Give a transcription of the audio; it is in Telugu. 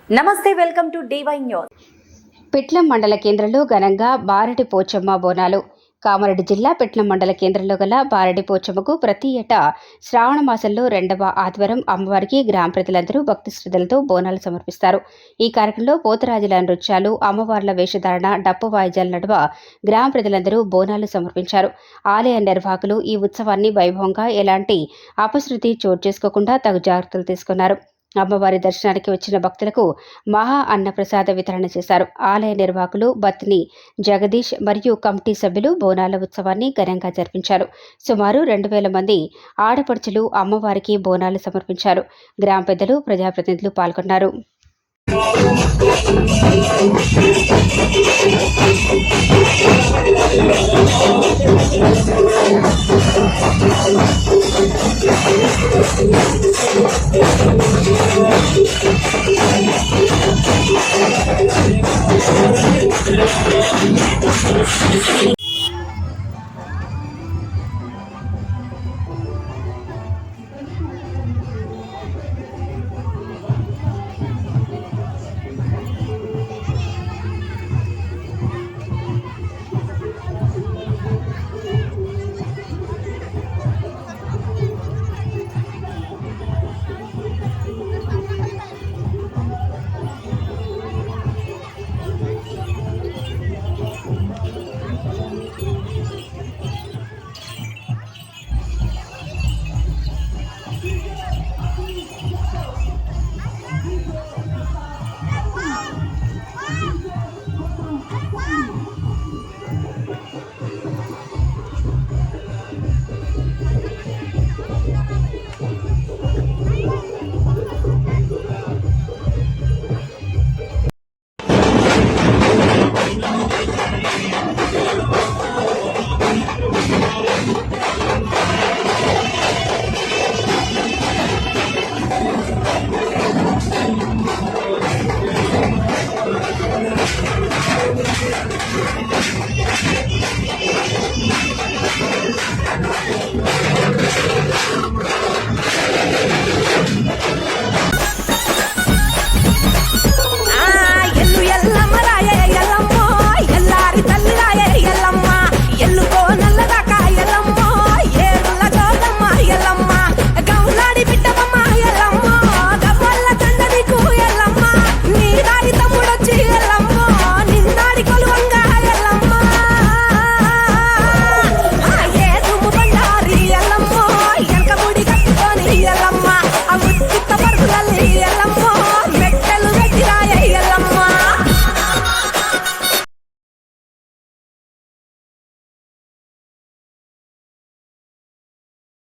నమస్తే, welcome to DY news. Pitlam మండల కేంద్రంలో ఘనంగా బారెడి పోచమ్మ బోనాలు. కామారెడ్డి జిల్లా పిట్లం మండల కేంద్రంలో గల బారెడి పోచమ్మకు ప్రతి ఏటా శ్రావణ మాసంలో 2వ ఆదివారం అమ్మవారికి గ్రామ ప్రజలందరూ భక్తి శ్రద్ధలతో బోనాలు సమర్పిస్తారు. ఈ కార్యక్రమంలో పోతరాజుల నృత్యాలు, అమ్మవార్ల వేషధారణ, డప్పు వాయిద్యాల నడుమ గ్రామ ప్రజలందరూ బోనాలు సమర్పించారు. ఆలయ నిర్వాహకులు ఈ ఉత్సవాన్ని వైభవంగా ఎలాంటి అపశృతి చోటు చేసుకోకుండా తగు జాగ్రత్తలు తీసుకున్నారు. అమ్మవారి దర్శనానికి వచ్చిన భక్తులకు మహా అన్నప్రసాద వితరణ చేశారు. ఆలయ నిర్వాహకులు బత్ని జగదీష్ మరియు కమిటీ సభ్యులు బోనాల ఉత్సవాన్ని ఘనంగా జరిపించారు. సుమారు 2000 మంది ఆడపడుచులు అమ్మవారికి బోనాలు సమర్పించారు. గ్రామ పెద్దలు, ప్రజాప్రతినిధులు పాల్గొన్నారు.